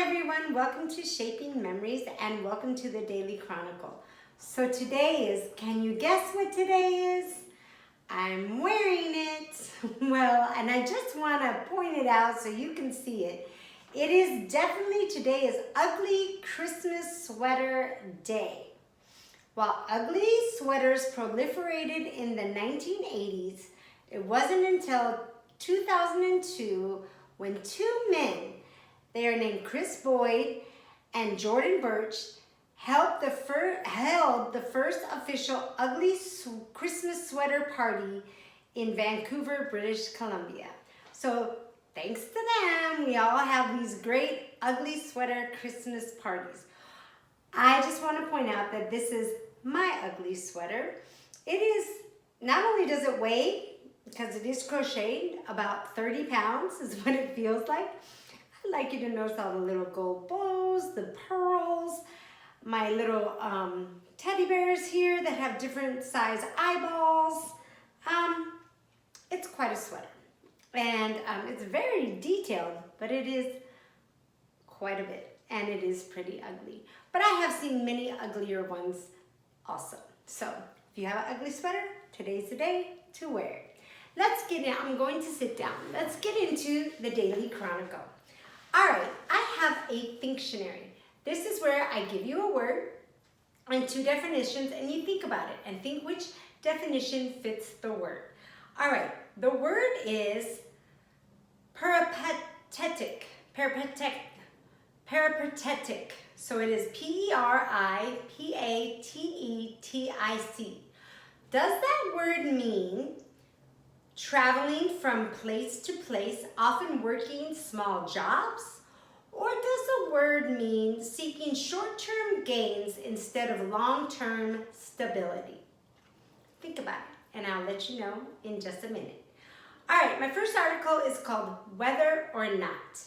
everyone, welcome to Shaping Memories and welcome to the Daily Chronicle. So today is, can you guess what today is? I'm wearing it. Well, and I just want to point it out so you can see it. It is definitely, today is Ugly Christmas Sweater Day. While ugly sweaters proliferated in the 1980s, it wasn't until 2002 when two men, they are named Chris Boyd and Jordan Birch, held the first official ugly Christmas sweater party in Vancouver, British Columbia. So thanks to them, we all have these great ugly sweater Christmas parties. I just want to point out that this is my ugly sweater. It is, not only does it weigh, because it is crocheted, about 30 pounds is what it feels like. I'd like you to notice all the little gold bows, the pearls, my little teddy bears here that have different size eyeballs. It's quite a sweater. And it's very detailed, but it is quite a bit. And it is pretty ugly. But I have seen many uglier ones also. So if you have an ugly sweater, today's the day to wear it. Let's get in. I'm going to sit down. Let's get into the Daily Chronicle. All right, I have a Thinktionary. This is where I give you a word and two definitions, and you think about it and think which definition fits the word. All right, the word is peripatetic. Peripatetic. So it is Peripatetic. Does that word mean traveling from place to place, often working small jobs? Or does the word mean seeking short-term gains instead of long-term stability? Think about it, and I'll let you know in just a minute. All right, my first article is called Whether or Not.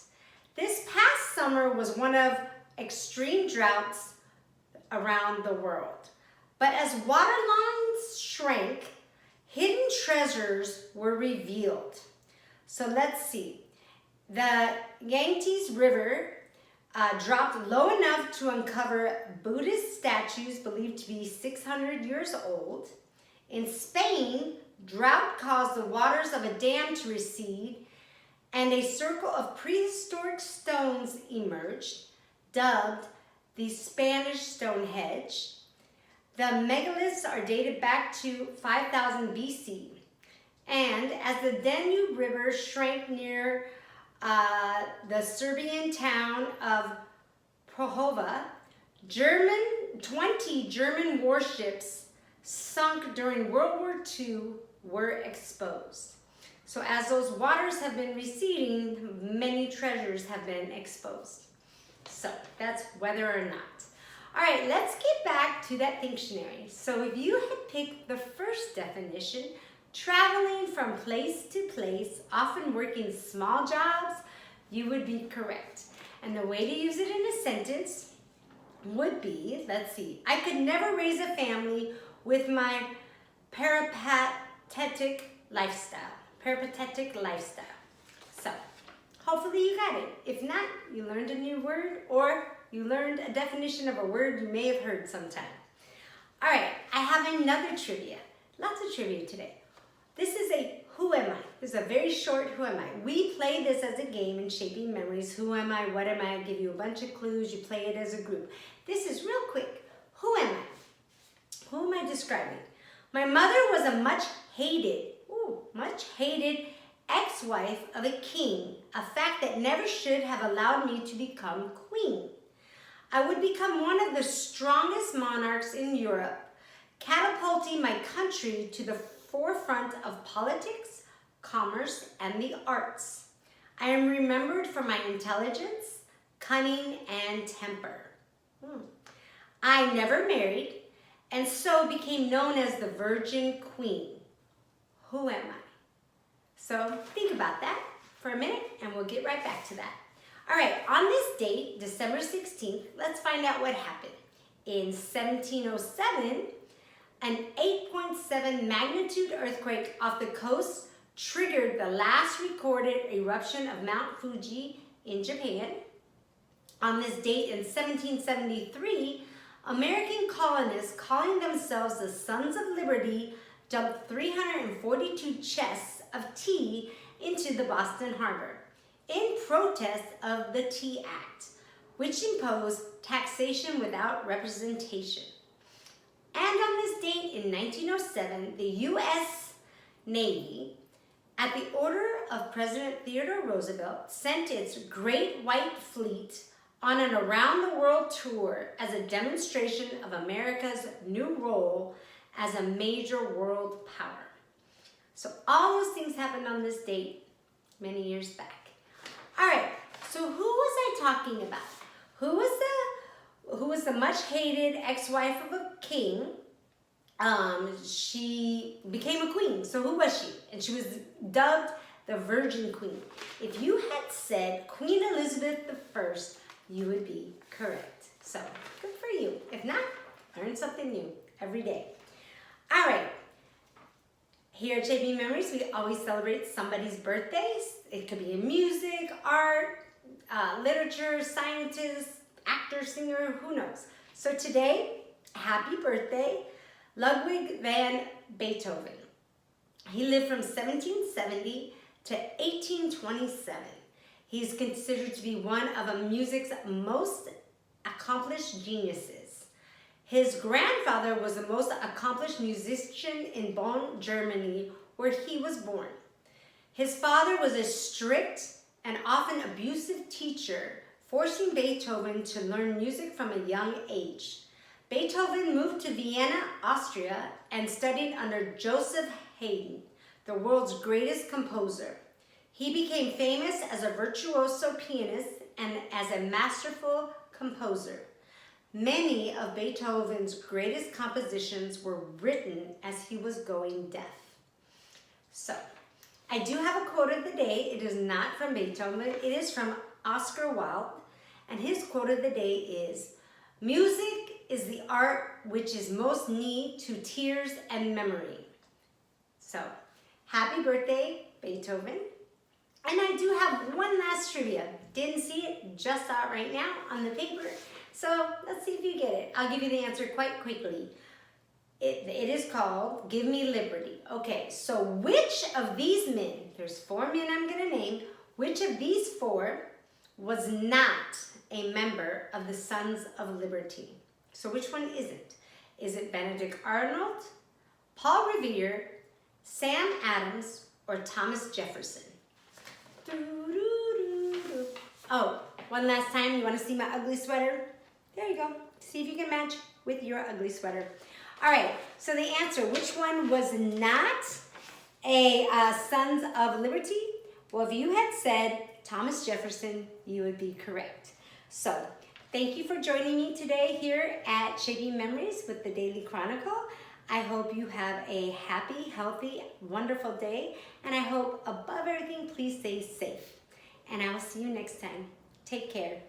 This past summer was one of extreme droughts around the world. But as water lines shrank, hidden treasures were revealed. So let's see. The Yangtze River dropped low enough to uncover Buddhist statues believed to be 600 years old. In Spain, drought caused the waters of a dam to recede, and a circle of prehistoric stones emerged, dubbed the Spanish Stonehenge. The megaliths are dated back to 5000 BC. And as the Danube River shrank near the Serbian town of Pohova, 20 German warships sunk during World War II were exposed. So as those waters have been receding, many treasures have been exposed. So that's whether or not. All right, let's get back to that Thinktionary. So if you had picked the first definition, traveling from place to place, often working small jobs, you would be correct. And the way to use it in a sentence would be, let's see, I could never raise a family with my peripatetic lifestyle. So hopefully you got it. If not, you learned a new word, or you learned a definition of a word you may have heard sometime. All right, I have another trivia. Lots of trivia today. This is a Who Am I? This is a very short Who Am I? We play this as a game in Shaping Memories. Who am I? What am I? I give you a bunch of clues. You play it as a group. This is real quick. Who am I? Who am I describing? My mother was a much hated ex-wife of a king, a fact that never should have allowed me to become queen. I would become one of the strongest monarchs in Europe, catapulting my country to the forefront of politics, commerce, and the arts. I am remembered for my intelligence, cunning, and temper. I never married, and so became known as the Virgin Queen. Who am I? So think about that for a minute, and we'll get right back to that. All right, on this date, December 16th, let's find out what happened. In 1707, an 8.7 magnitude earthquake off the coast triggered the last recorded eruption of Mount Fuji in Japan. On this date in 1773, American colonists calling themselves the Sons of Liberty dumped 342 chests of tea into the Boston Harbor in protest of the Tea Act, which imposed taxation without representation. And on this date in 1907, the U.S. Navy, at the order of President Theodore Roosevelt, sent its Great White Fleet on an around-the-world tour as a demonstration of America's new role as a major world power. So all those things happened on this date many years back. All right, so who was I talking about? Who was the much hated ex-wife of a king? She became a queen. So who was she? And she was dubbed the Virgin Queen. If you had said Queen Elizabeth I, you would be correct. So good for you. If not, learn something new every day. All right. Here at Shaping Memories, we always celebrate somebody's birthdays. It could be in music, art, literature, scientist, actor, singer, who knows. So today, happy birthday, Ludwig van Beethoven. He lived from 1770 to 1827. He's considered to be one of music's most accomplished geniuses. His grandfather was the most accomplished musician in Bonn, Germany, where he was born. His father was a strict and often abusive teacher, forcing Beethoven to learn music from a young age. Beethoven moved to Vienna, Austria, and studied under Joseph Haydn, the world's greatest composer. He became famous as a virtuoso pianist and as a masterful composer. Many of Beethoven's greatest compositions were written as he was going deaf. So, I do have a quote of the day. It is not from Beethoven. It is from Oscar Wilde. And his quote of the day is, "Music is the art which is most near to tears and memory." So, happy birthday, Beethoven. And I do have one last trivia. Didn't see it, just saw it right now on the paper. So let's see if you get it. I'll give you the answer quite quickly. It is called Give Me Liberty. Okay, so which of these men, there's 4 men I'm going to name, which of these 4 was not a member of the Sons of Liberty? So which one isn't? Is it Benedict Arnold, Paul Revere, Sam Adams, or Thomas Jefferson? Oh, one last time, you want to see my ugly sweater? There you go. See if you can match with your ugly sweater. All right, so the answer, which one was not a Sons of Liberty? Well, if you had said Thomas Jefferson, you would be correct. So, thank you for joining me today here at Shaping Memories with the Daily Chronicle. I hope you have a happy, healthy, wonderful day, and I hope above everything, please stay safe. And I will see you next time. Take care.